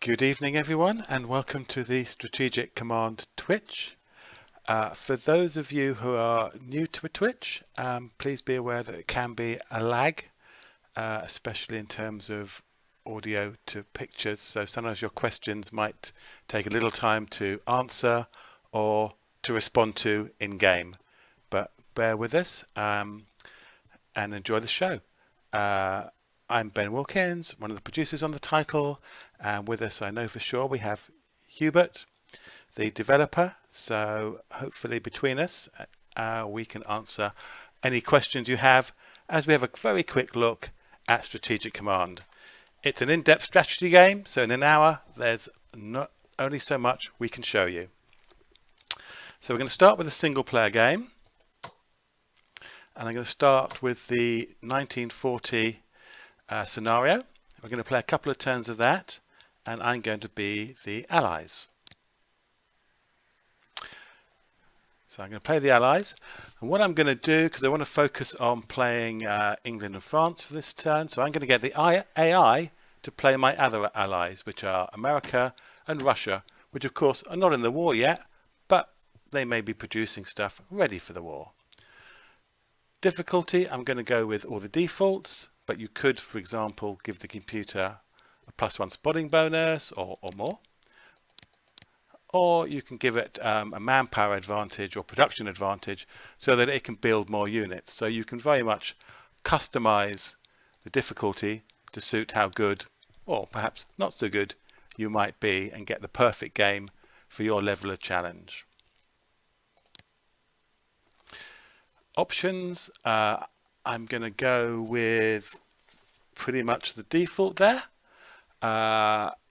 Good evening everyone, and welcome to the Strategic Command Twitch. For those of you who are new to a Twitch, please be aware that it can be a lag, especially in terms of audio to pictures. So sometimes your questions might take a little time to answer or to respond to in game. But bear with us and enjoy the show. I'm Ben Wilkins, one of the producers on the title, and with us I know for sure we have Hubert, the developer, so hopefully between us we can answer any questions you have as we have a very quick look at Strategic Command. It's an in-depth strategy game, so in an hour there's not only so much we can show you. So we're going to start with a single player game, and I'm going to start with the 1940 scenario. We're going to play a couple of turns of that, and I'm going to be the allies. So I'm going to play the allies, and what I'm going to do, because I want to focus on playing England and France for this turn, so I'm going to get the AI to play my other allies, which are America and Russia, which of course are not in the war yet, but they may be producing stuff ready for the war. Difficulty, I'm going to go with all the defaults, but you could, for example, give the computer a +1 spotting bonus or more. Or you can give it a manpower advantage or production advantage so that it can build more units. So you can very much customize the difficulty to suit how good, or perhaps not so good, you might be and get the perfect game for your level of challenge. Options, I'm going to go with pretty much the default there.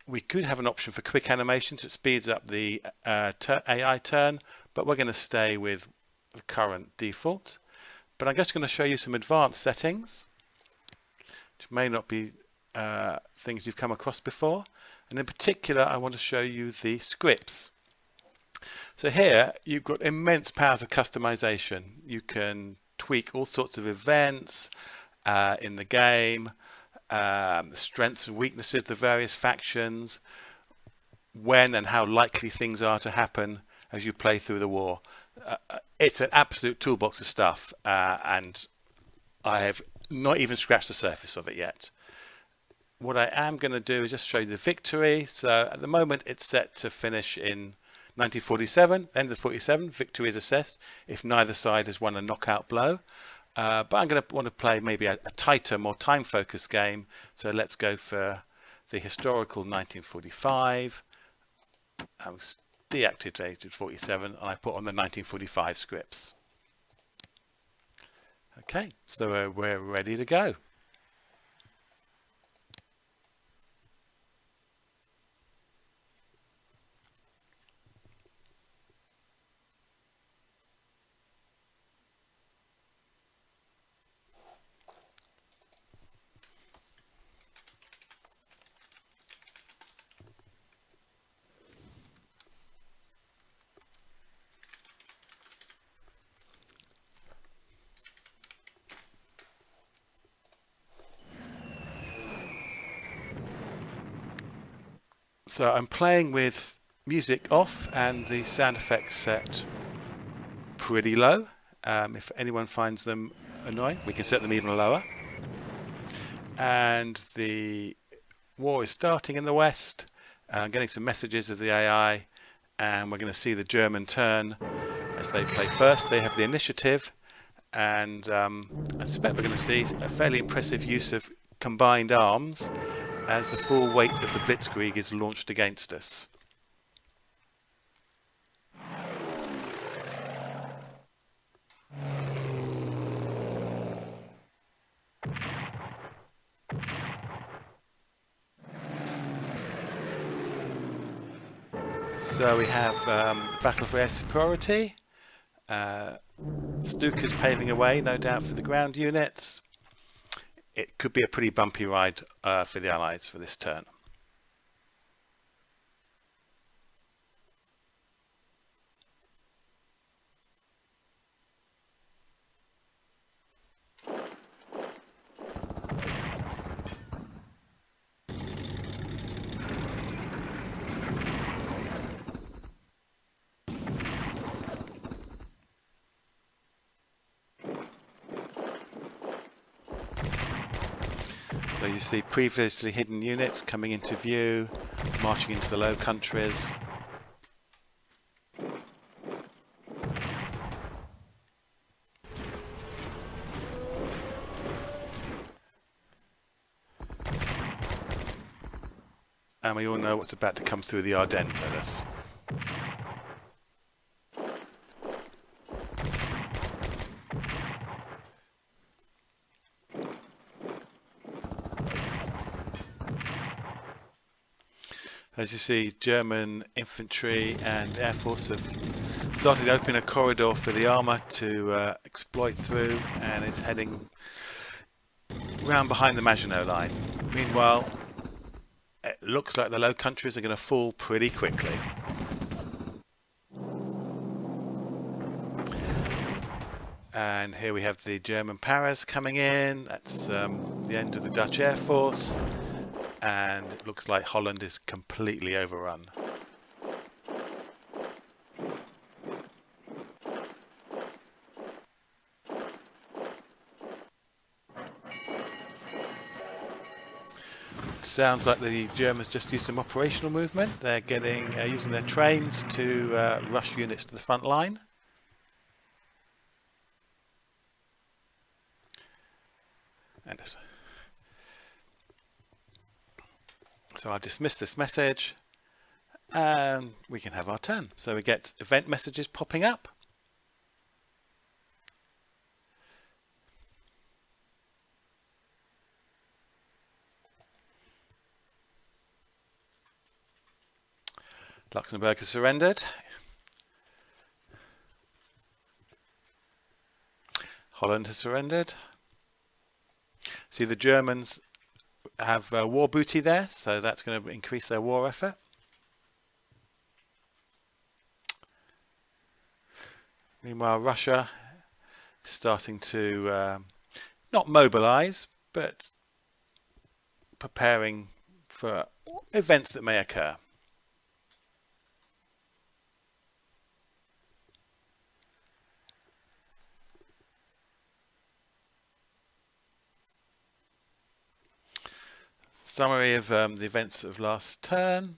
We could have an option for quick animation, so it speeds up the AI turn, but we're going to stay with the current default. But I'm just going to show you some advanced settings, which may not be things you've come across before. And in particular, I want to show you the scripts. So here you've got immense powers of customization. You can tweak all sorts of events in the game, the strengths and weaknesses of the various factions, when and how likely things are to happen as you play through the war. It's an absolute toolbox of stuff, and I have not even scratched the surface of it yet. What I am going to do is just show you the victory. So at the moment it's set to finish in 1947, end of 47, victory is assessed if neither side has won a knockout blow. But I'm going to want to play maybe a tighter, more time-focused game. So let's go for the historical 1945. I was deactivated 47, and I put on the 1945 scripts. Okay, so we're ready to go. So I'm playing with music off and the sound effects set pretty low. If anyone finds them annoying, we can set them even lower. And the war is starting in the West. I'm getting some messages of the AI, and we're going to see the German turn as they play first. They have the initiative, and I suspect we're going to see a fairly impressive use of combined arms as the full weight of the Blitzkrieg is launched against us. So we have the battle for air superiority. Stuka's paving a way, no doubt, for the ground units. It could be a pretty bumpy ride for the Allies for this turn. you see previously hidden units coming into view, marching into the Low Countries. And we all know what's about to come through the Ardennes at us. As you see, German infantry and air force have started to open a corridor for the armour to exploit through, and it's heading round behind the Maginot Line. Meanwhile, it looks like the Low Countries are going to fall pretty quickly. And here we have the German Paras coming in. That's the end of the Dutch Air Force. And it looks like Holland is completely overrun. Sounds like the Germans just used some operational movement. They're getting using their trains to rush units to the front line. And so I'll dismiss this message and we can have our turn. So we get event messages popping up. Luxembourg has surrendered. Holland has surrendered. See, the Germans have war booty there, so that's going to increase their war effort. Meanwhile, Russia is starting to not mobilize, but preparing for events that may occur. Summary of the events of last turn.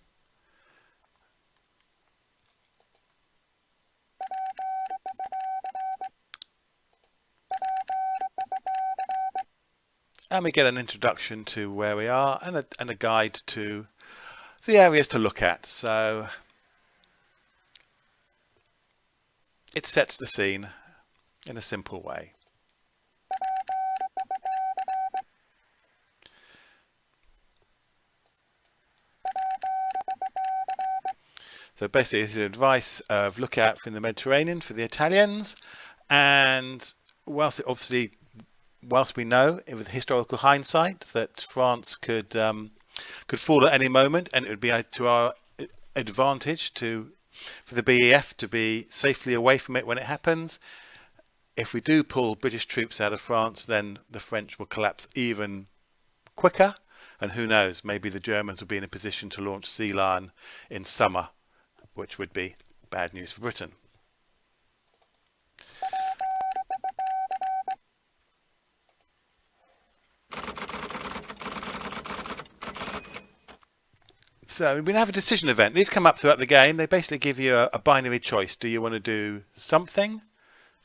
And we get an introduction to where we are and a guide to the areas to look at. So it sets the scene in a simple way. So basically, it's advice of look out for the Mediterranean for the Italians, and whilst we know with historical hindsight that France could fall at any moment, and it would be to our advantage for the BEF to be safely away from it when it happens. If we do pull British troops out of France, then the French will collapse even quicker, and who knows, maybe the Germans will be in a position to launch Sea Lion in summer, which would be bad news for Britain. So we have a decision event. These come up throughout the game. They basically give you a binary choice. Do you want to do something,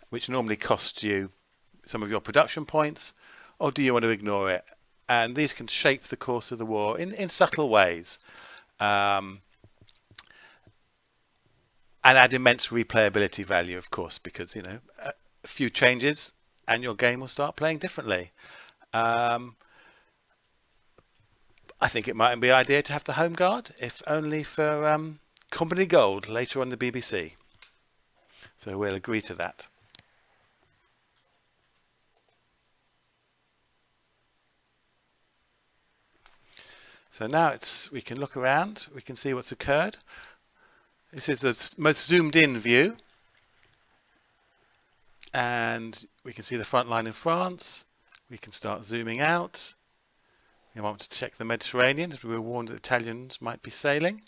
which normally costs you some of your production points, or do you want to ignore it? And these can shape the course of the war in subtle ways. And add immense replayability value, of course, because a few changes and your game will start playing differently. I think it might be an idea to have the Home Guard, if only for Company Gold later on the BBC. So we'll agree to that. So now we can look around, we can see what's occurred. This is the most zoomed in view, and we can see the front line in France. We can start zooming out. We want to check the Mediterranean, as we were warned that the Italians might be sailing.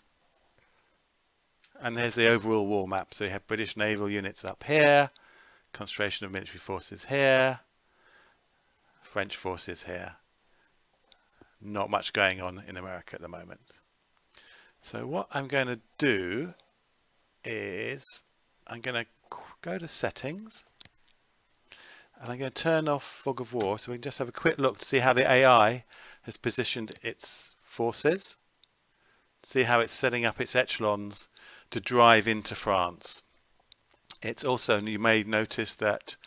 And there's the overall war map. So you have British naval units up here, concentration of military forces here, French forces here. not much going on in America at the moment. So what I'm going to do is I'm going to go to settings, and I'm going to turn off fog of war so we can just have a quick look to see how the AI has positioned its forces, see how it's setting up its echelons to drive into France. It's also, you may notice that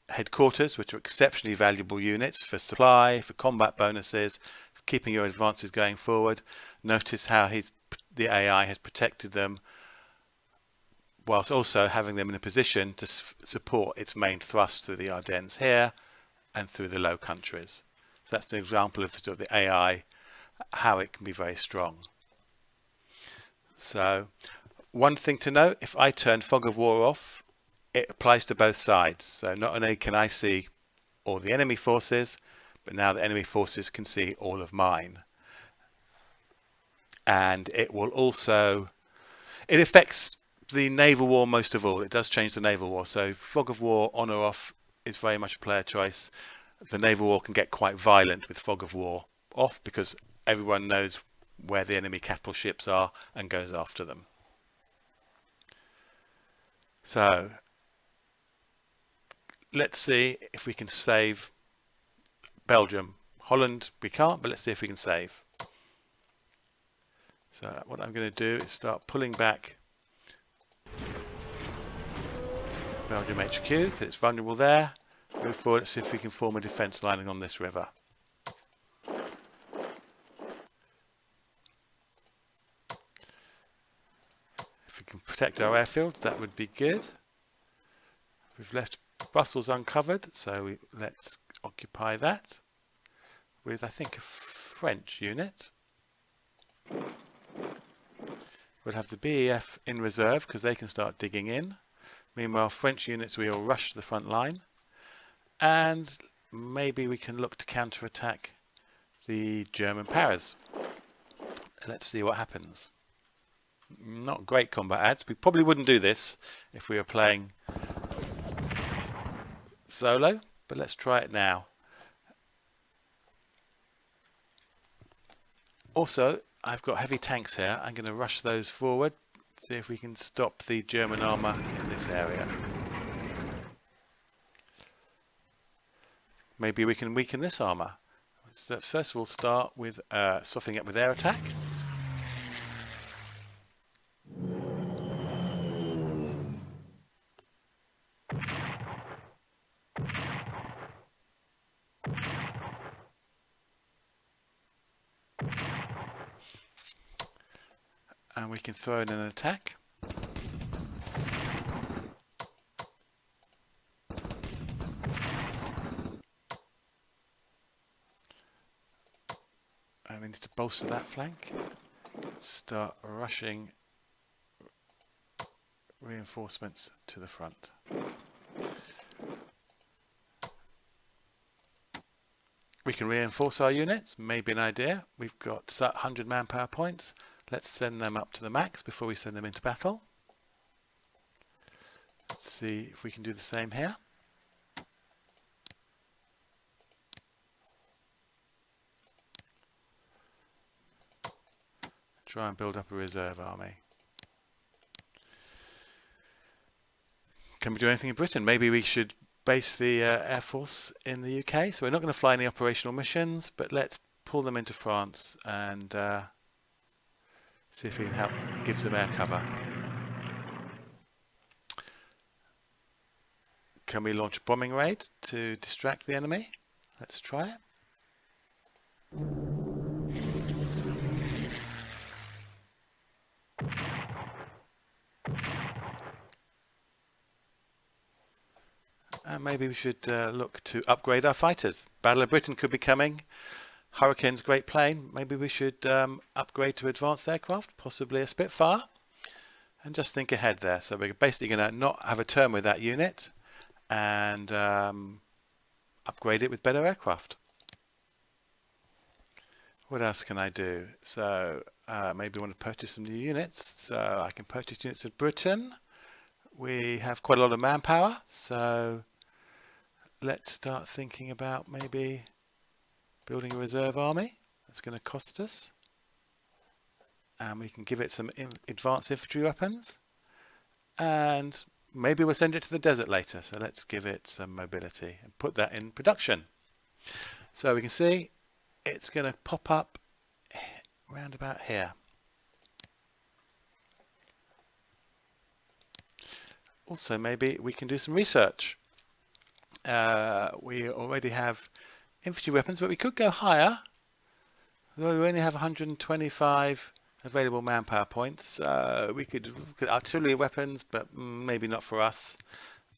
headquarters, which are exceptionally valuable units for supply, for combat bonuses, for keeping your advances going forward. Notice how the AI has protected them whilst also having them in a position to support its main thrust through the Ardennes here and through the Low Countries. So that's an example of the AI, how it can be very strong. So one thing to note, if I turn fog of war off, it applies to both sides. So not only can I see all the enemy forces, but now the enemy forces can see all of mine. And it will also, it affects the naval war most of all. It does change the naval war. So fog of war on or off is very much a player choice. The naval war can get quite violent with fog of war off because everyone knows where the enemy capital ships are and goes after them. So let's see if we can save Belgium. Holland we can't, but let's see if we can save. So what I'm going to do is start pulling back Belgium HQ because it's vulnerable there. Move forward, let's see if we can form a defence line on this river. If we can protect our airfields, that would be good. We've left Brussels uncovered, so let's occupy that with, I think, a French unit. We'll have the BEF in reserve because they can start digging in. Meanwhile, French units will rush to the front line, and maybe we can look to counterattack the German Paras. Let's see what happens. Not great combat adds. We probably wouldn't do this if we were playing solo, but let's try it now. Also, I've got heavy tanks here. I'm going to rush those forward, see if we can stop the German armour in this area. Maybe we can weaken this armour. So first we'll start with softening up with air attack. And we can throw in an attack. And we need to bolster that flank. Start rushing reinforcements to the front. We can reinforce our units, maybe an idea. We've got 100 manpower points. Let's send them up to the max before we send them into battle. Let's see if we can do the same here. Try and build up a reserve army. Can we do anything in Britain? Maybe we should base the Air Force in the UK. So we're not going to fly any operational missions, but let's pull them into France and see if we can help give some air cover. Can we launch a bombing raid to distract the enemy? Let's try it. And maybe we should look to upgrade our fighters. Battle of Britain could be coming. Hurricane's great plane. Maybe we should upgrade to advanced aircraft, possibly a Spitfire, and just think ahead there. So we're basically going to not have a turn with that unit and upgrade it with better aircraft. What else can I do? So maybe I want to purchase some new units. So I can purchase units of Britain. We have quite a lot of manpower, so let's start thinking about maybe building a reserve army. that's going to cost us. And we can give it some advanced infantry weapons. And maybe we'll send it to the desert later. So let's give it some mobility and put that in production. So we can see it's going to pop up round about here. Also, maybe we can do some research. We already have infantry weapons, but we could go higher. Though we only have 125 available manpower points. We could artillery weapons, but maybe not for us.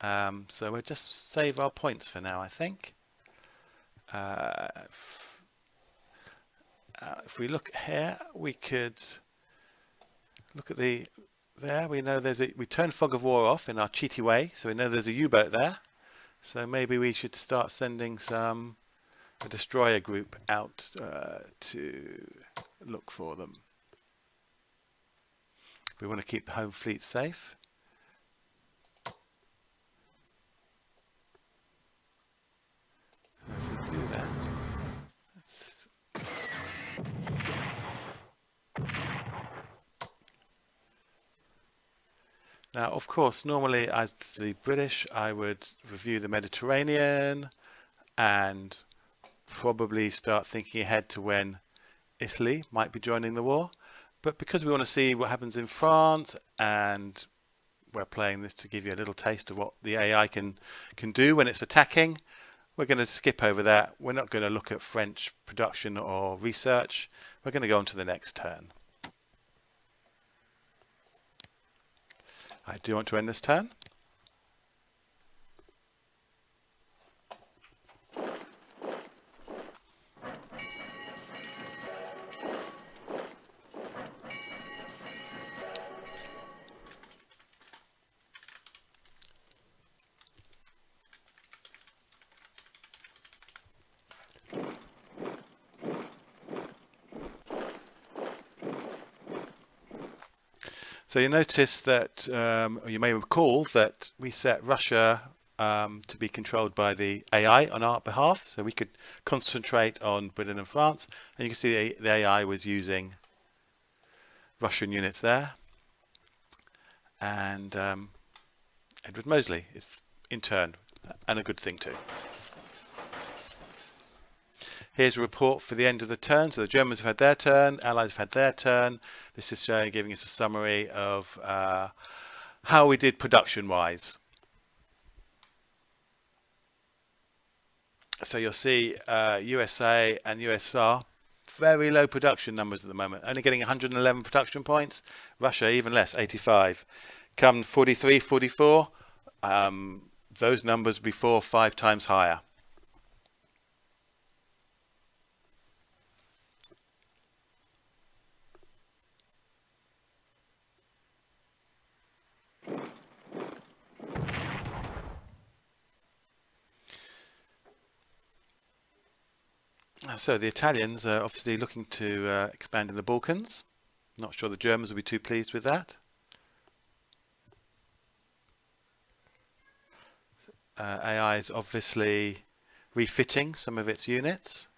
So we'll just save our points for now, I think. If we look here, we could look at there. We know we turned fog of war off in our cheaty way, so we know there's a U-boat there. So maybe we should start sending a destroyer group out to look for them. We want to keep the home fleet safe. So if we do that, now, of course, normally as the British, I would review the Mediterranean and probably start thinking ahead to when Italy might be joining the war. But because we want to see what happens in France, and we're playing this to give you a little taste of what the AI can do when it's attacking, we're going to skip over that. We're not going to look at French production or research. We're going to go on to the next turn. I do want to end this turn. So you notice that, or you may recall that we set Russia to be controlled by the AI on our behalf, so we could concentrate on Britain and France. And you can see the AI was using Russian units there. And Edward Mosley is in turn, and a good thing too. Here's a report for the end of the turn. So the Germans have had their turn, Allies have had their turn. This is showing, giving us a summary of how we did production-wise. So you'll see USA and USSR, very low production numbers at the moment, only getting 111 production points. Russia, even less, 85. Come 43, 44, those numbers before 5 times higher. So the Italians are obviously looking to expand in the Balkans. Not sure the Germans will be too pleased with that. AI is obviously refitting some of its units.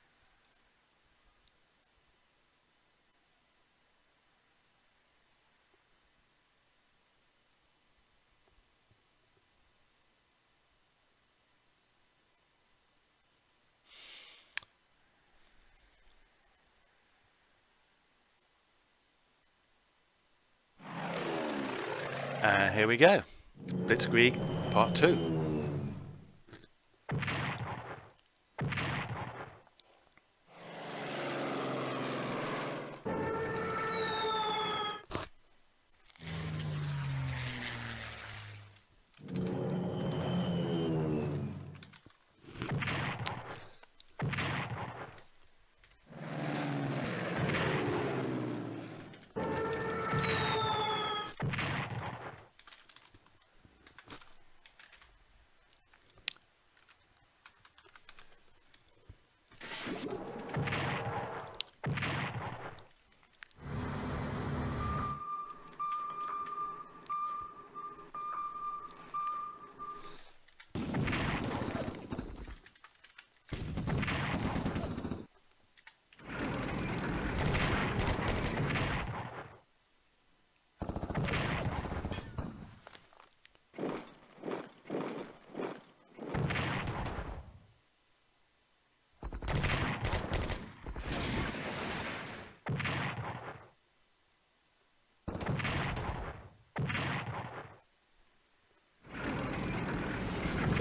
And here we go. Blitzkrieg Part 2.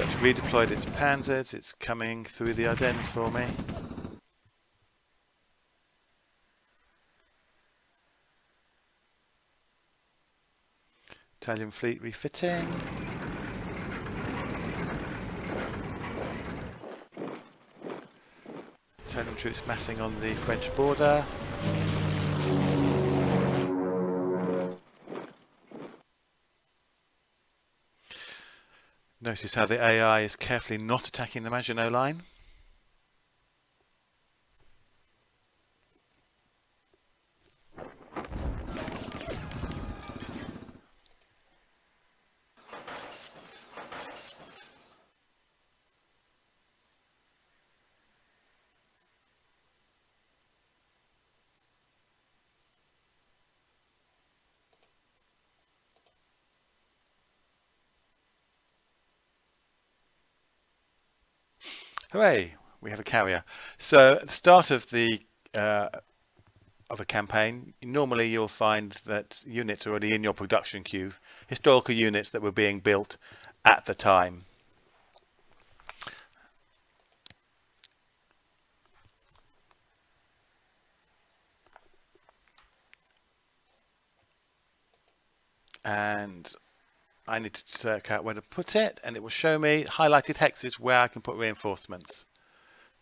it's redeployed its panzers. It's coming through the Ardennes for me. Italian fleet refitting. Italian troops massing on the French border. Notice how the AI is carefully not attacking the Maginot Line. Hooray! We have a carrier. So at the start of the of a campaign, normally you'll find that units are already in your production queue, historical units that were being built at the time. And I need to work out where to put it, and it will show me highlighted hexes where I can put reinforcements.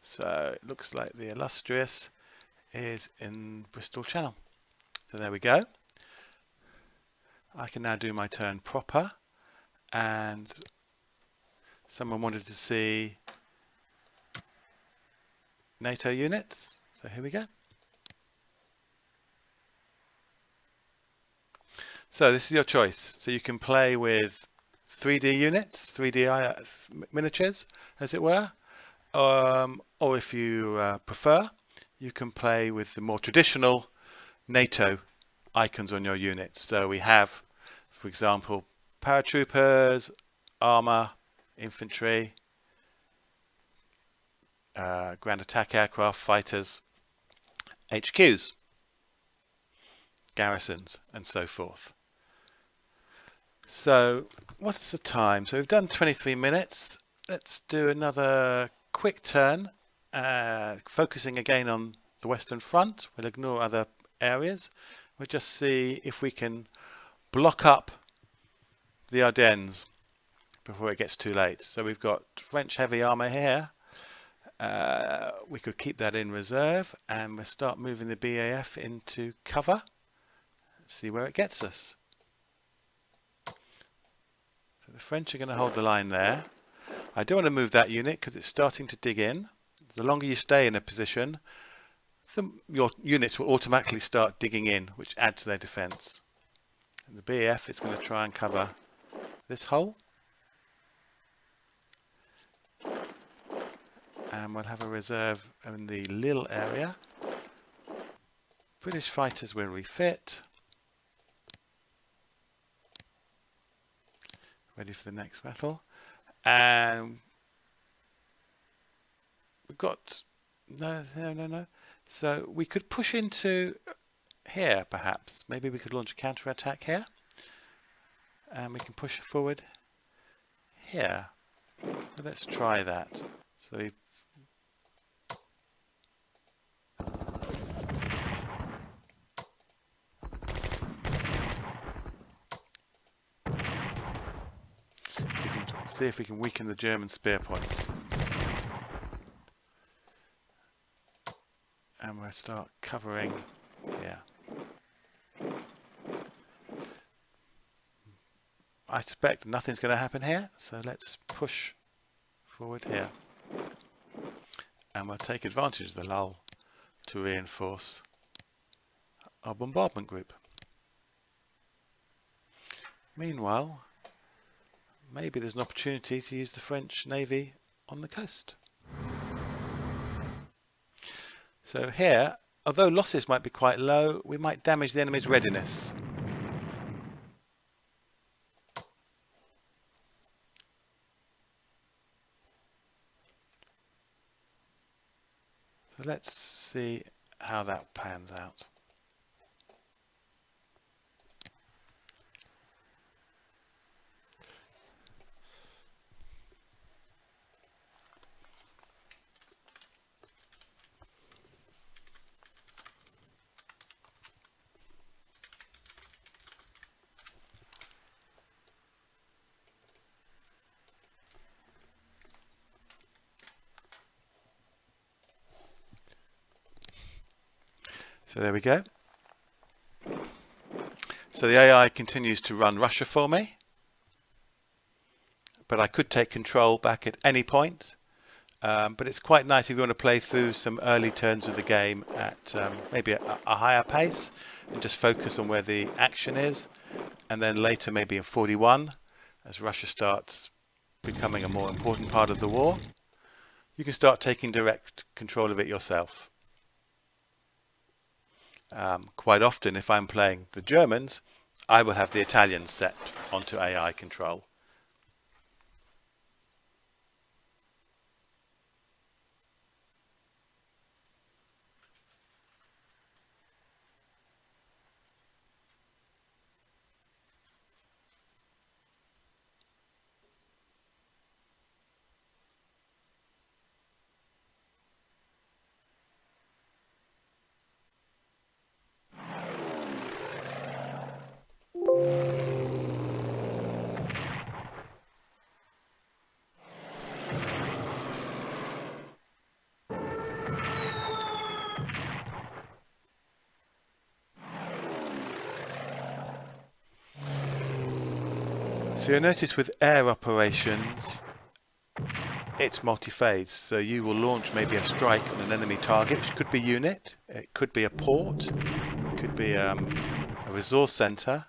So it looks like the Illustrious is in Bristol Channel. So there we go. I can now do my turn proper, and someone wanted to see NATO units. So here we go. So this is your choice. So you can play with 3D units, 3D miniatures, as it were. Or if you prefer, you can play with the more traditional NATO icons on your units. So we have, for example, paratroopers, armor, infantry, ground attack aircraft, fighters, HQs, garrisons, and so forth. So what's the time? So we've done 23 minutes. Let's do another quick turn, focusing again on the Western Front. We'll ignore other areas. We'll just see if we can block up the Ardennes before it gets too late. So we've got French heavy armour here. We could keep that in reserve, and we'll start moving the BAF into cover. Let's see where it gets us. So the French are going to hold the line there. I don't want to move that unit because it's starting to dig in. The longer you stay in a position, your units will automatically start digging in, which adds to their defence. And the BAF is going to try and cover this hole. And we'll have a reserve in the Lille area. British fighters will refit. Ready for the next battle. And we've got no. So we could push into here, perhaps. Maybe we could launch a counter-attack here, and we can push forward here. So let's try that. So see if we can weaken the German spear point. And we'll start covering here. I suspect nothing's going to happen here, so let's push forward here. And we'll take advantage of the lull to reinforce our bombardment group. Meanwhile, maybe there's an opportunity to use the French Navy on the coast. So here, although losses might be quite low, we might damage the enemy's readiness. So let's see how that pans out. So there we go. So the AI continues to run Russia for me, but I could take control back at any point. But it's quite nice if you want to play through some early turns of the game at maybe a higher pace and just focus on where the action is, and then later maybe in 41 as Russia starts becoming a more important part of the war, you can start taking direct control of it yourself. Quite often if I'm playing the Germans, I will have the Italians set onto AI control. So you'll notice with air operations, it's multi-phase. So you will launch maybe a strike on an enemy target, which could be unit, it could be a port, it could be a resource center,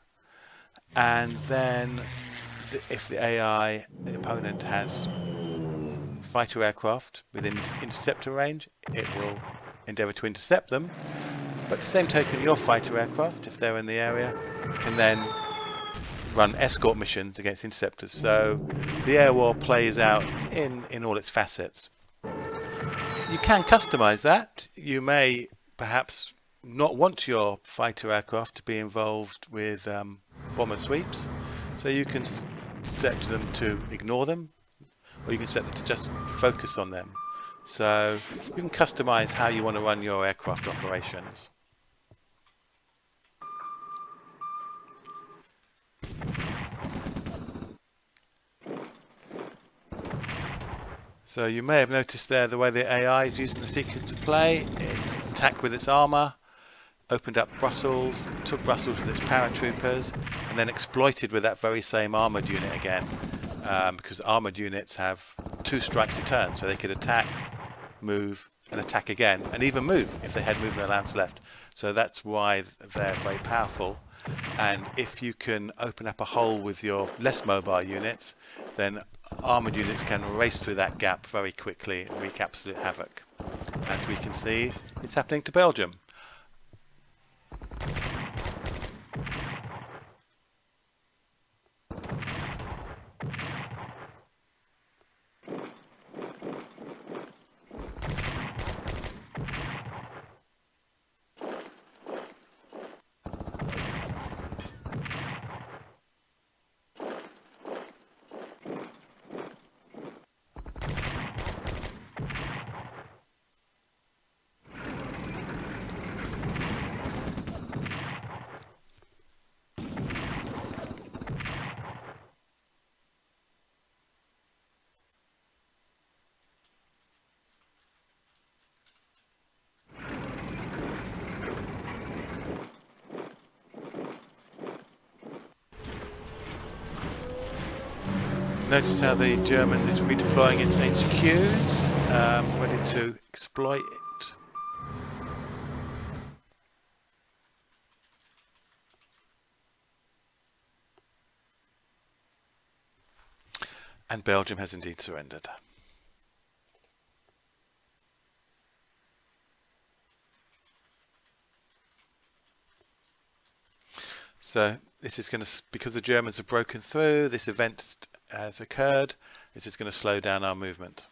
and then if the AI, the opponent, has fighter aircraft within interceptor range, it will endeavour to intercept them. But at the same token, your fighter aircraft, if they're in the area, can then run escort missions against interceptors. So the air war plays out in all its facets. You can customize that. You may perhaps not want your fighter aircraft to be involved with bomber sweeps, so you can set them to ignore them, or you can set them to just focus on them. So you can customize how you want to run your aircraft operations. So you may have noticed there the way the AI is using the sequence to play. It attacked with its armour, opened up Brussels, took Brussels with its paratroopers, and then exploited with that very same armoured unit again, because armoured units have 2 strikes a turn, so they could attack, move, and attack again, and even move if they had movement allowance left. So that's why they're very powerful. And if you can open up a hole with your less mobile units, then armoured units can race through that gap very quickly and wreak absolute havoc. As we can see, it's happening to Belgium. Notice how the German is redeploying its HQs, ready to exploit it. And Belgium has indeed surrendered. So this is going to, because the Germans have broken through, this event has occurred, this is going to slow down our movement.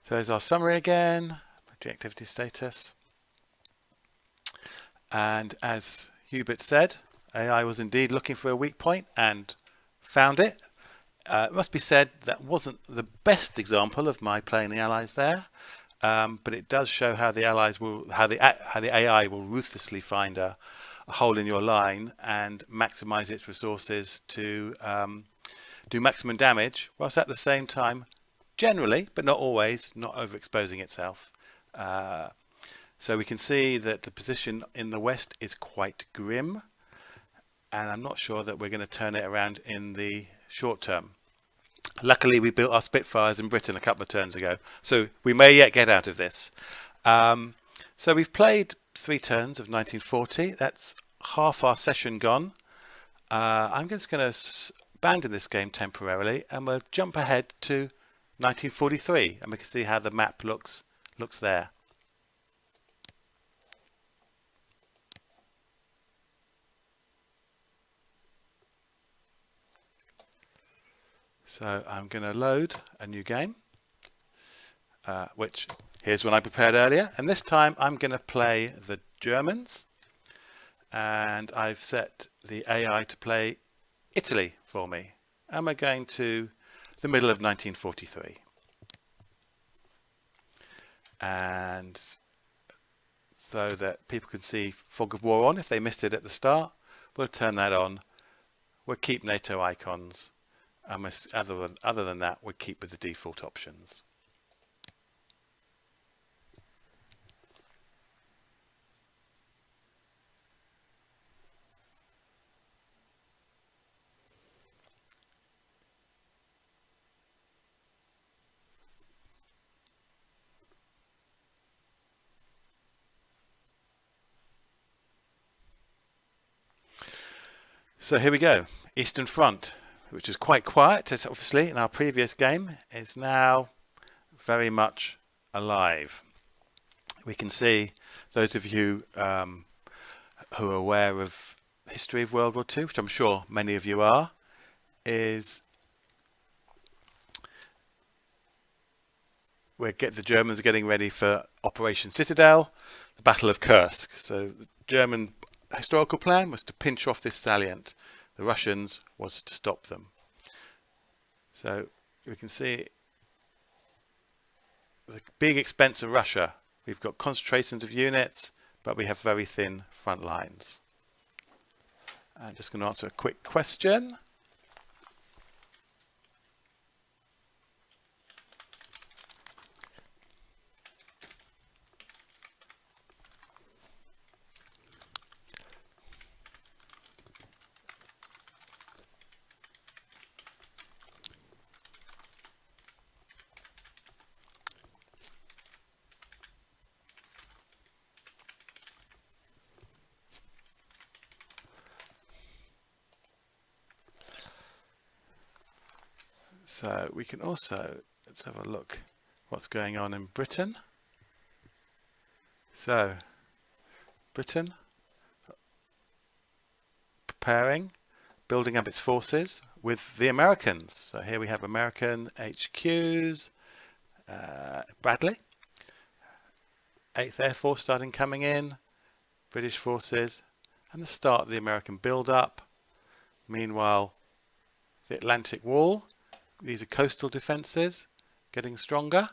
So there's our summary again, activity status. And as Hubert said, AI was indeed looking for a weak point and found it. It must be said that wasn't the best example of my playing the allies there, but it does show how the allies will, how the AI will ruthlessly find a hole in your line and maximize its resources to do maximum damage, whilst at the same time, generally, but not always, not overexposing itself. So we can see that the position in the west is quite grim, and I'm not sure that we're going to turn it around in the short term. Luckily, we built our Spitfires in Britain a couple of turns ago, so we may yet get out of this. So we've played 3 turns of 1940. That's half our session gone. I'm just going to abandon this game temporarily, and we'll jump ahead to 1943, and we can see how the map looks there. So I'm going to load a new game, which here's one I prepared earlier, and this time I'm going to play the Germans, and I've set the AI to play Italy for me, and we're going to the middle of 1943. And so that people can see Fog of War on if they missed it at the start, we'll turn that on. We'll keep NATO icons. Other than that, we keep with the default options. So here we go. Eastern Front, which is quite quiet, as obviously in our previous game, is now very much alive. We can see, those of you who are aware of the history of World War II, which I'm sure many of you are, is the Germans are getting ready for Operation Citadel, the Battle of Kursk. So the German historical plan was to pinch off this salient. The Russians was to stop them. So we can see the big expense of Russia. We've got concentrations of units, but we have very thin front lines. I'm just going to answer a quick question. So we can also, let's have a look what's going on in Britain. So Britain preparing, building up its forces with the Americans. So here we have American HQs, Bradley, 8th Air Force starting coming in, British forces, and the start of the American build-up. Meanwhile, the Atlantic Wall, these are coastal defences, getting stronger.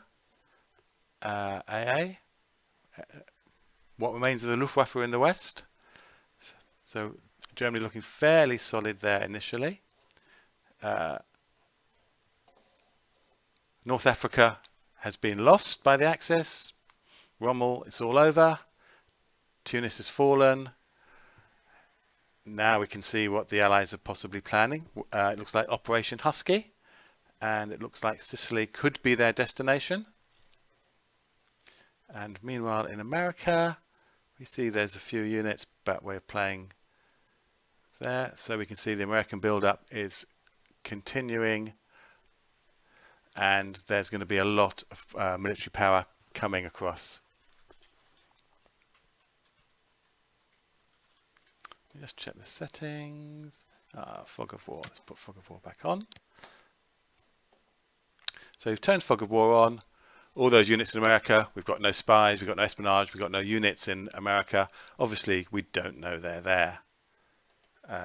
AA, what remains of the Luftwaffe in the west. So Germany looking fairly solid there initially. North Africa has been lost by the Axis. Rommel, it's all over. Tunis has fallen. Now we can see what the Allies are possibly planning. It looks like Operation Husky, and it looks like Sicily could be their destination. And meanwhile in America, we see there's a few units, but we're playing there. So we can see the American build-up is continuing, and there's going to be a lot of military power coming across. Just check the settings. Fog of War. Let's put Fog of War back on. So we've turned Fog of War on. all those units in America. We've got no spies, we've got no espionage, we've got no units in America. Obviously, we don't know they're there.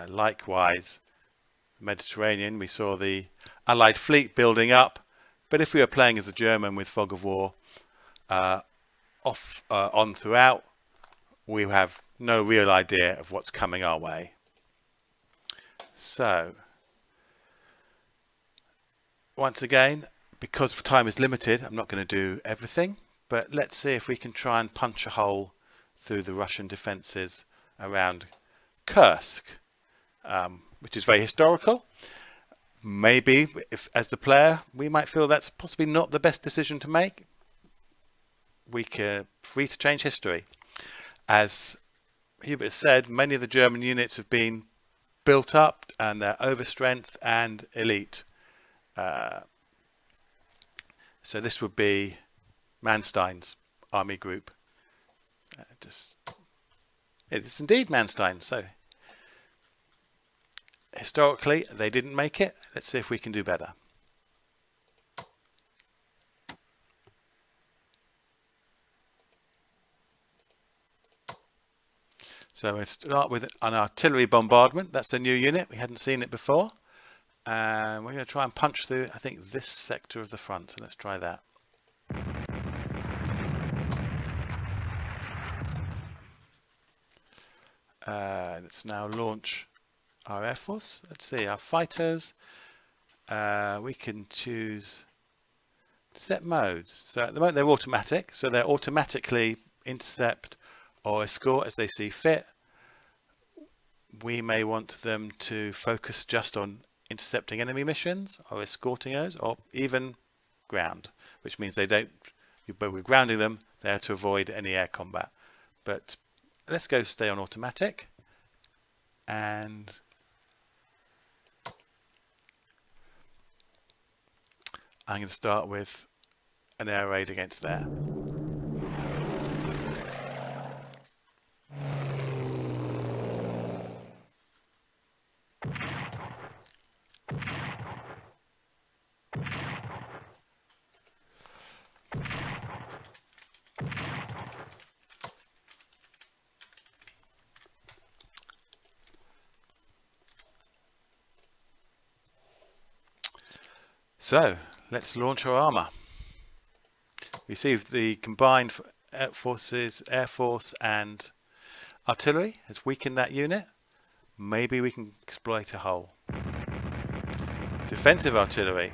Likewise, Mediterranean, we saw the Allied fleet building up, but if we were playing as the German with fog of war on throughout, we have no real idea of what's coming our way. So, once again, because time is limited, I'm not going to do everything, but let's see if we can try and punch a hole through the Russian defences around Kursk, which is very historical. Maybe, if as the player, we might feel that's possibly not the best decision to make. We're free to change history. As Hubert said, many of the German units have been built up and they're overstrength and elite. So this would be Manstein's army group. It's indeed Manstein. So historically, they didn't make it. Let's see if we can do better. So we'll start with an artillery bombardment. That's a new unit. We hadn't seen it before. And we're going to try and punch through, I think, this sector of the front. So let's try that. Let's now launch our Air Force. Let's see, our fighters. We can choose set modes. So at the moment they're automatic. So they're automatically intercept or escort as they see fit. We may want them to focus just on intercepting enemy missions or escorting those, or even ground, which means they don't, but we're grounding them, they are to avoid any air combat. But let's go stay on automatic, and I'm going to start with an air raid against there. So let's launch our armour. We see the combined air forces, Air Force and artillery has weakened that unit. Maybe we can exploit a hole. Defensive artillery.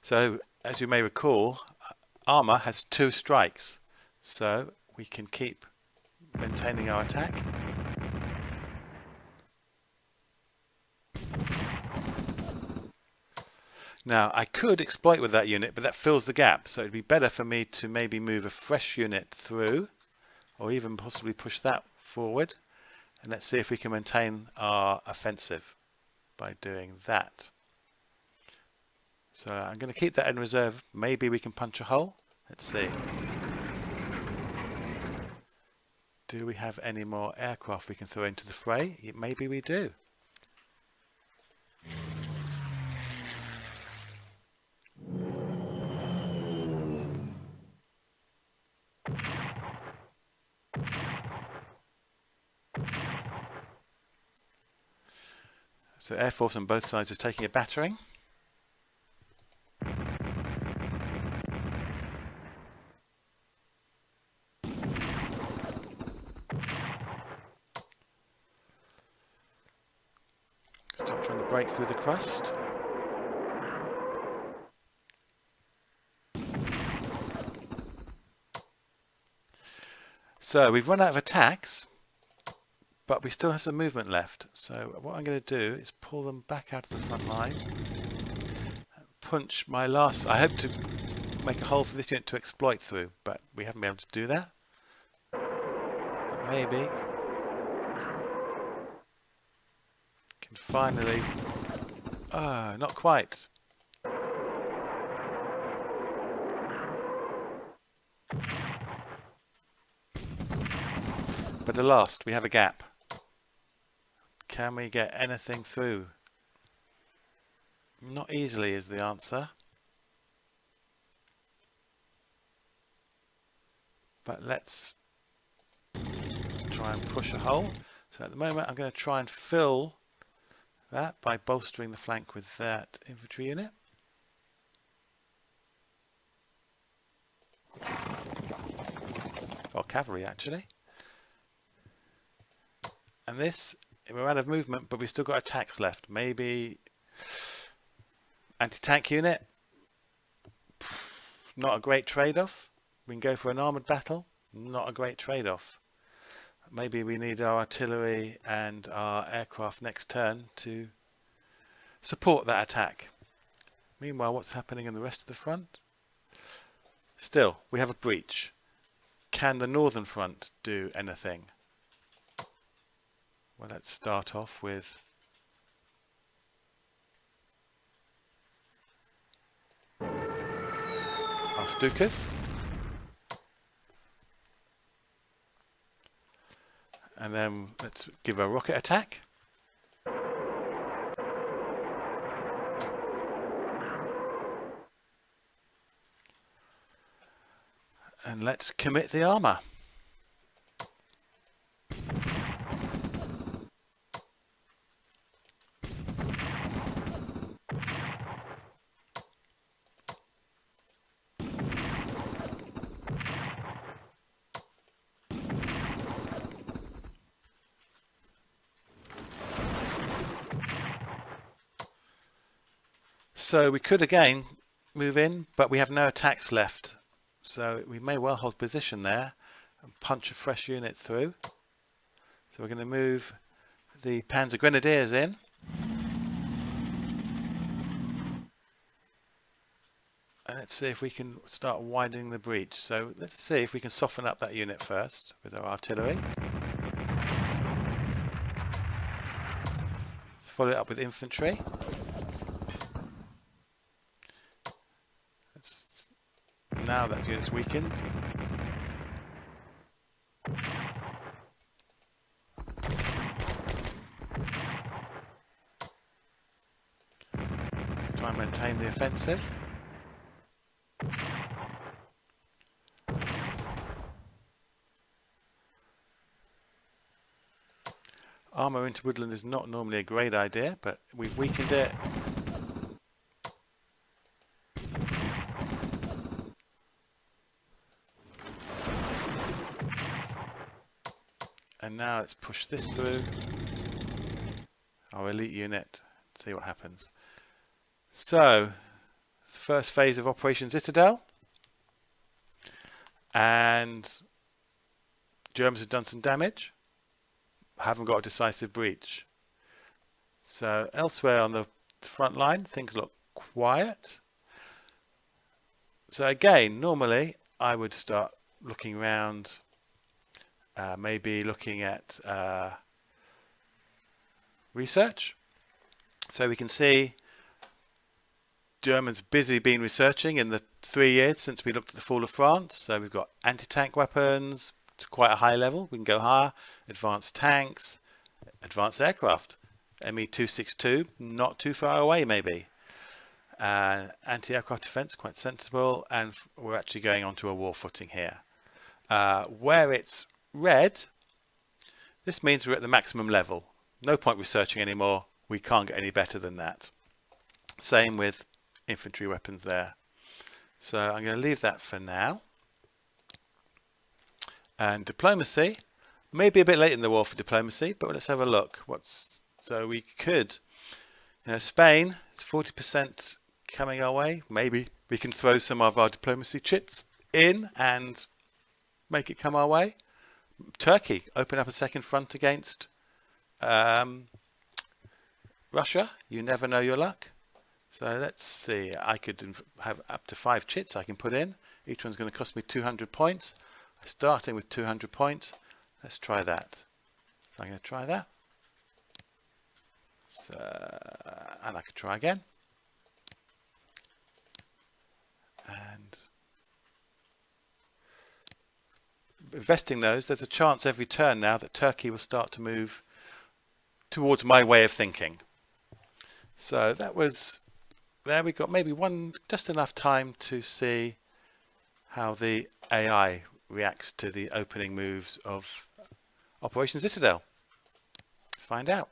So as you may recall, armour has 2 strikes, so we can keep maintaining our attack. Now I could exploit with that unit, but that fills the gap, so it'd be better for me to maybe move a fresh unit through, or even possibly push that forward, and let's see if we can maintain our offensive by doing that. So I'm going to keep that in reserve. Maybe we can punch a hole. Let's see. Do we have any more aircraft we can throw into the fray? Maybe we do. So Air Force on both sides is taking a battering. Start trying to break through the crust. So we've run out of attacks, but we still have some movement left. So what I'm going to do is pull them back out of the front line. Punch my last. I hope to make a hole for this unit to exploit through, but we haven't been able to do that. But maybe can finally. Not quite. But at last, we have a gap. Can we get anything through? Not easily is the answer. But let's try and push a hole. So at the moment I'm going to try and fill that by bolstering the flank with that infantry unit. Or cavalry actually. And this, we're out of movement, but we've still got attacks left. Maybe anti-tank unit. Not a great trade-off. We can go for an armoured battle. Not a great trade-off. Maybe we need our artillery and our aircraft next turn to support that attack. Meanwhile, what's happening in the rest of the front? Still, we have a breach. Can the northern front do anything? Well, let's start off with our Stukas. And then let's give a rocket attack. And let's commit the armour. So we could again move in, but we have no attacks left. So we may well hold position there and punch a fresh unit through. So we're going to move the Panzer Grenadiers in. And let's see if we can start widening the breach. So let's see if we can soften up that unit first with our artillery. Follow it up with infantry. Now that unit's weakened. Let's try and maintain the offensive. Armour into woodland is not normally a great idea, but we've weakened it. And now let's push this through our elite unit, see what happens. So, the first phase of Operation Citadel, and Germans have done some damage, haven't got a decisive breach. So elsewhere on the front line things look quiet. So again, normally I would start looking around, maybe looking at research. So we can see Germans busy been researching in the 3 years since we looked at the fall of France. So we've got anti-tank weapons to quite a high level. We can go higher. Advanced tanks, advanced aircraft. Me-262, not too far away maybe. Anti-aircraft defense, quite sensible. And we're actually going onto a war footing here. Where it's red, this means we're at the maximum level. No point researching anymore. We can't get any better than that. Same with infantry weapons there. So I'm going to leave that for now. And diplomacy, maybe a bit late in the war for diplomacy, but let's have a look. So we could, Spain is 40% coming our way. Maybe we can throw some of our diplomacy chits in and make it come our way. Turkey, open up a second front against Russia. You never know your luck. So let's see, I could have up to 5 chits I can put in. Each one's going to cost me 200 points. Starting with 200 points, let's try that. So I'm going to try that. So, and I could try again. And investing those, there's a chance every turn now that Turkey will start to move towards my way of thinking. So that was there we got maybe just enough time to see how the AI reacts to the opening moves of Operation Citadel. Let's find out.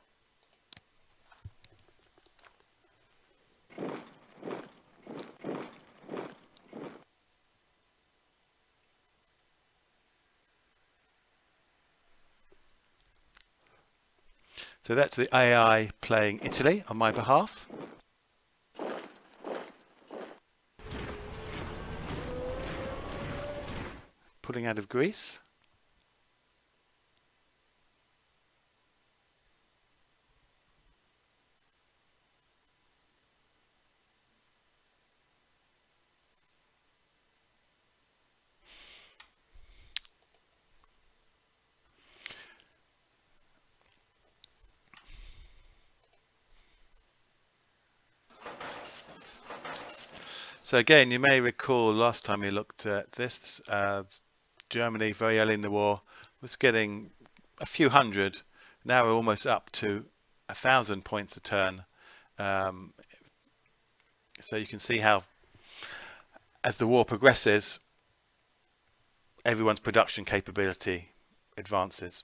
So that's the AI playing Italy on my behalf. Pulling out of Greece. So again, you may recall last time we looked at this, Germany very early in the war was getting a few hundred. Now we're almost up to 1,000 points a turn. So you can see how, as the war progresses, everyone's production capability advances.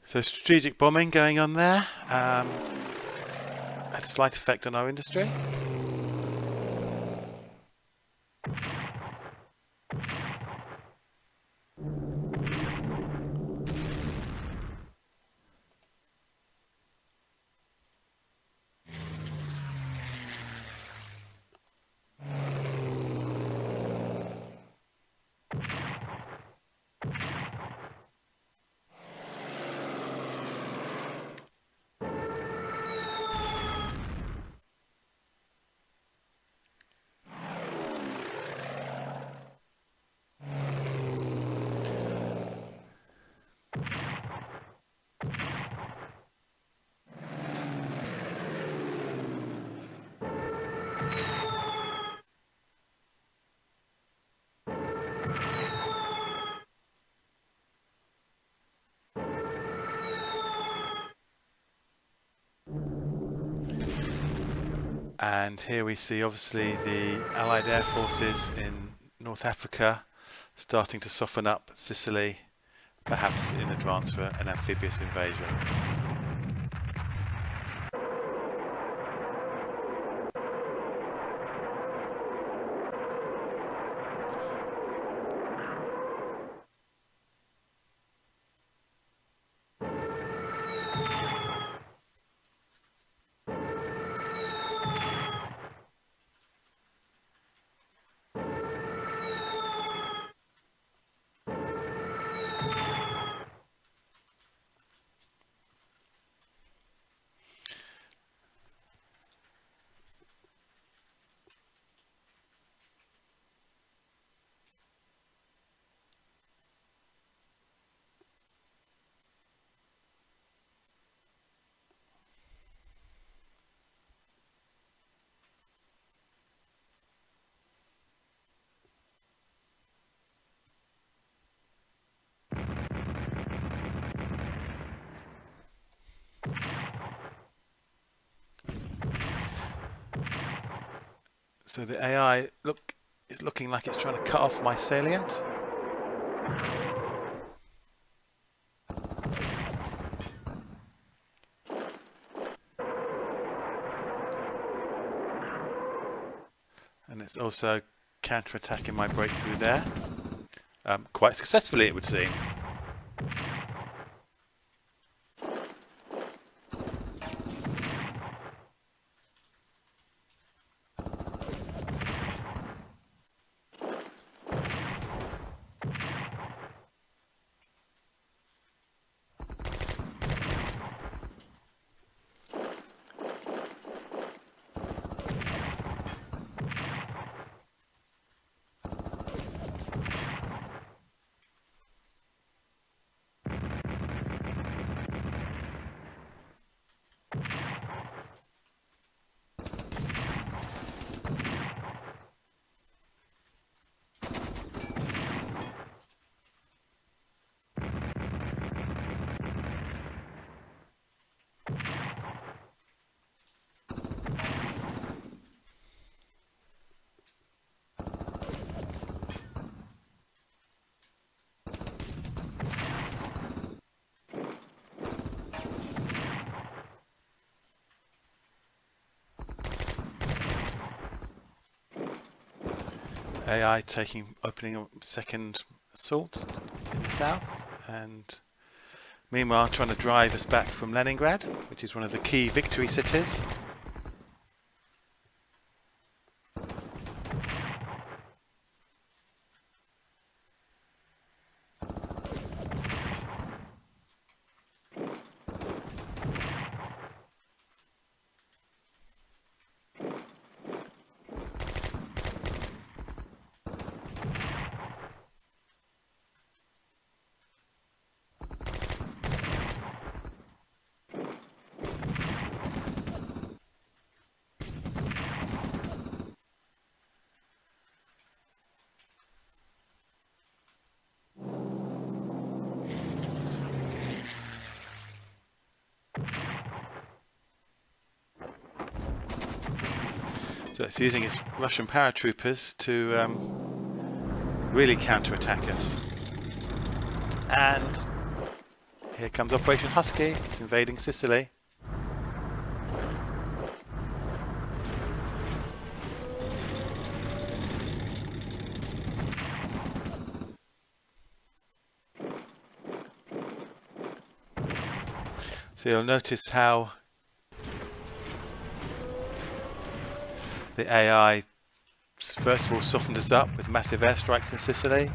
So strategic bombing going on there. Had a slight effect on our industry. And here we see obviously the Allied air forces in North Africa starting to soften up Sicily, perhaps in advance for an amphibious invasion. So the AI is looking like it's trying to cut off my salient. It's also counter-attacking my breakthrough there, quite successfully it would seem. AI opening a second assault in the south, and meanwhile trying to drive us back from Leningrad, which is one of the key victory cities. So it's using its Russian paratroopers to really counter-attack us. And here comes Operation Husky. It's invading Sicily. So you'll notice how the AI first of all softened us up with massive airstrikes in Sicily,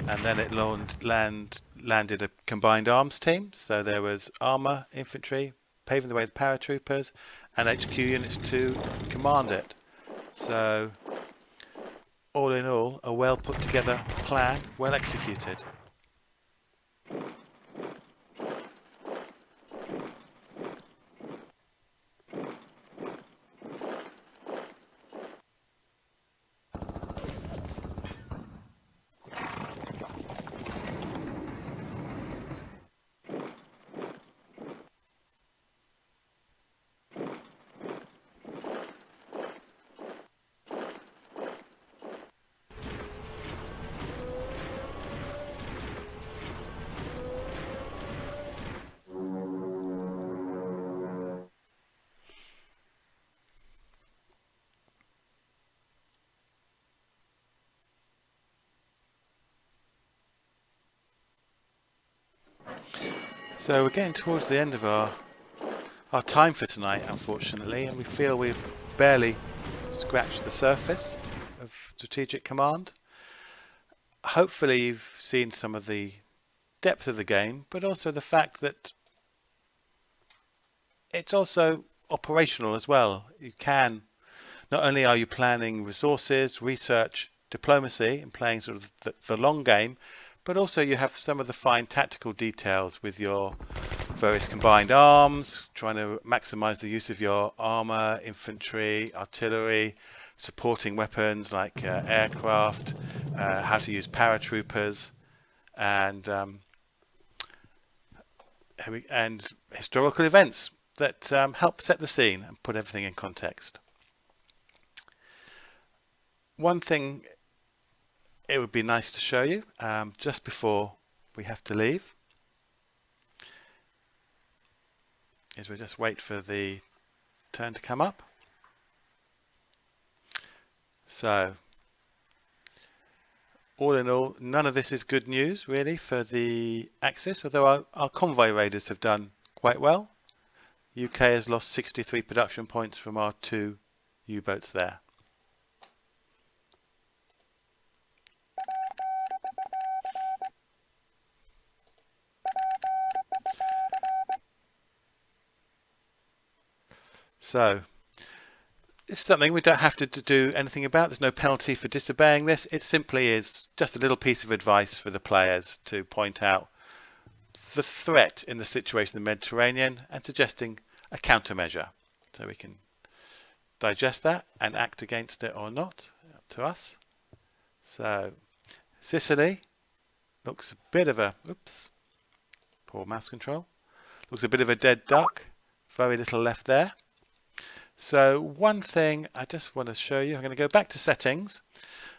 and then it landed a combined arms team. So there was armour, infantry, paving the way with paratroopers, and HQ units to command it. So all in all, a well put together plan, well executed. So we're getting towards the end of our time for tonight, unfortunately, and we feel we've barely scratched the surface of Strategic Command. Hopefully you've seen some of the depth of the game, but also the fact that it's also operational as well. You can, not only are you planning resources, research, diplomacy, and playing sort of the long game, but also you have some of the fine tactical details with your various combined arms, trying to maximize the use of your armor, infantry, artillery, supporting weapons like aircraft, how to use paratroopers, and historical events that help set the scene and put everything in context. One thing it would be nice to show you just before we have to leave is we just wait for the turn to come up. So all in all, none of this is good news really for the Axis, although our convoy raiders have done quite well. UK has lost 63 production points from our 2 U-boats there. So it's something we don't have to do anything about. There's no penalty for disobeying this. It simply is just a little piece of advice for the players to point out the threat in the situation in the Mediterranean and suggesting a countermeasure. So we can digest that and act against it or not, up to us. So Sicily looks a bit of a, oops, poor mouse control, looks a bit of a dead duck, very little left there. So one thing I just want to show you, I'm going to go back to settings.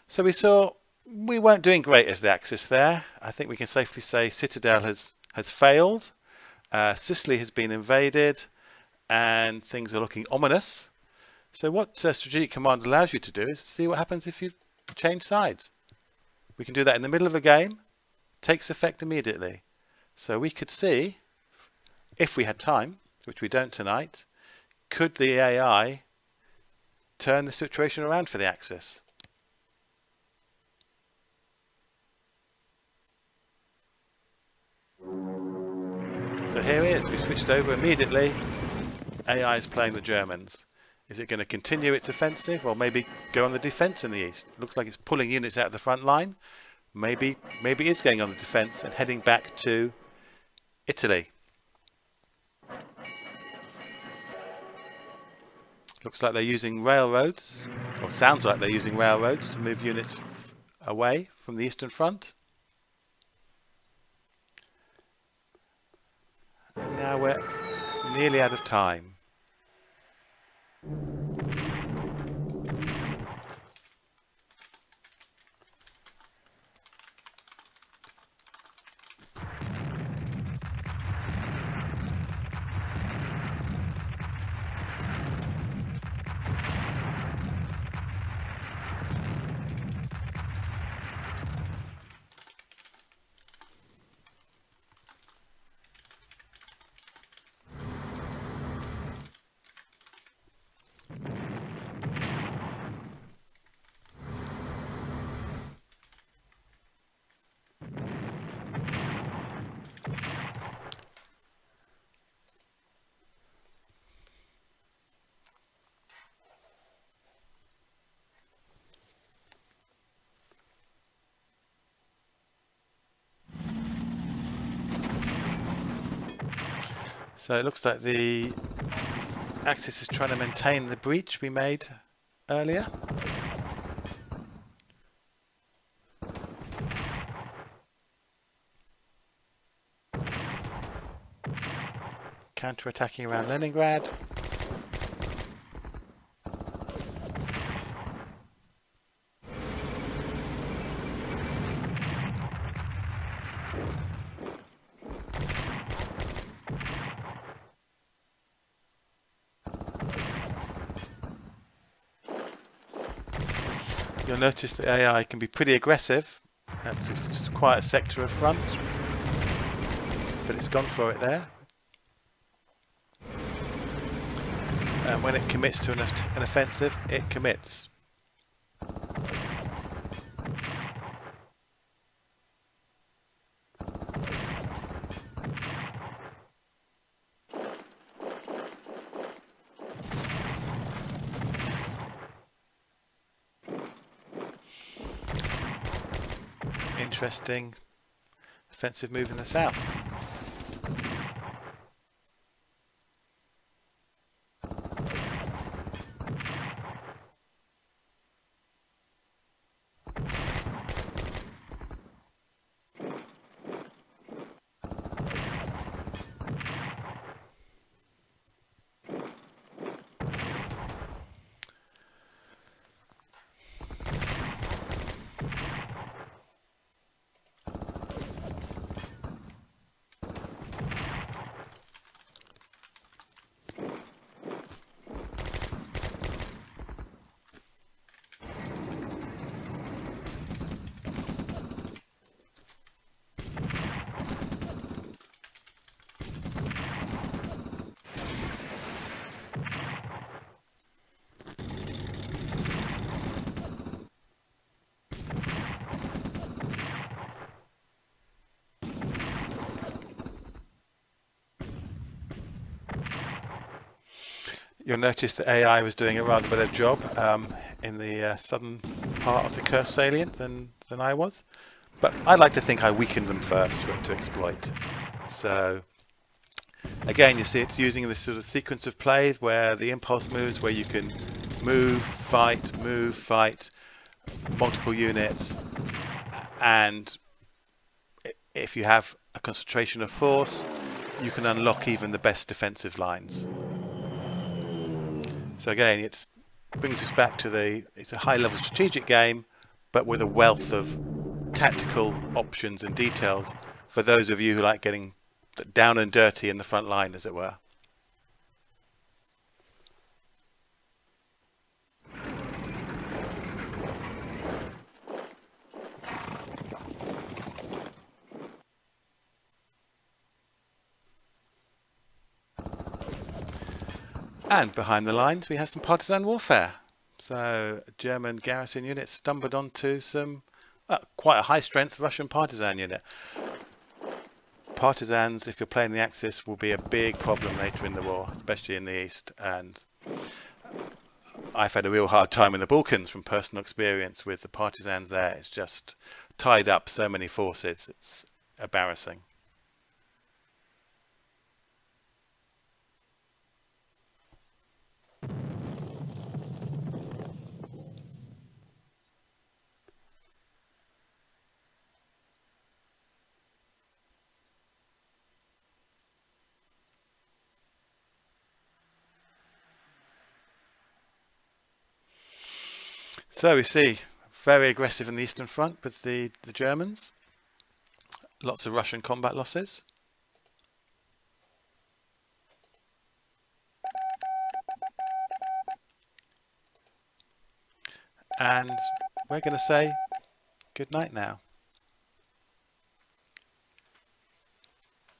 So we saw we weren't doing great as the Axis there. I think we can safely say Citadel has failed, Sicily has been invaded, and things are looking ominous. So what Strategic Command allows you to do is see what happens if you change sides. We can do that in the middle of a game, takes effect immediately. So we could see, if we had time, which we don't tonight, could the AI turn the situation around for the Axis? So here it is, we switched over immediately. AI is playing the Germans. Is it going to continue its offensive or maybe go on the defence in the east? It looks like it's pulling units out of the front line. Maybe it is going on the defence and heading back to Italy. Looks like they're using railroads, or sounds like they're using railroads to move units away from the Eastern Front. And now we're nearly out of time. So it looks like the Axis is trying to maintain the breach we made earlier. Counter-attacking around Leningrad. You'll notice the AI can be pretty aggressive. It's quite a sector of front, but it's gone for it there. And when it commits to an offensive, it commits. Interesting offensive move in the south. You'll notice that AI was doing a rather better job in the southern part of the Kursk salient than I was. But I like to think I weakened them first for it to exploit. So again, you see it's using this sort of sequence of plays where the impulse moves, where you can move, fight, multiple units, and if you have a concentration of force, you can unlock even the best defensive lines. So again, it brings us back to it's a high-level strategic game, but with a wealth of tactical options and details for those of you who like getting down and dirty in the front line, as it were. And behind the lines, we have some partisan warfare. So German garrison units stumbled onto some quite a high-strength Russian partisan unit. Partisans, if you're playing the Axis, will be a big problem later in the war, especially in the east. And I've had a real hard time in the Balkans from personal experience with the partisans there. It's just tied up so many forces. It's embarrassing. So we see very aggressive in the Eastern Front with the Germans. Lots of Russian combat losses. And we're going to say good night now.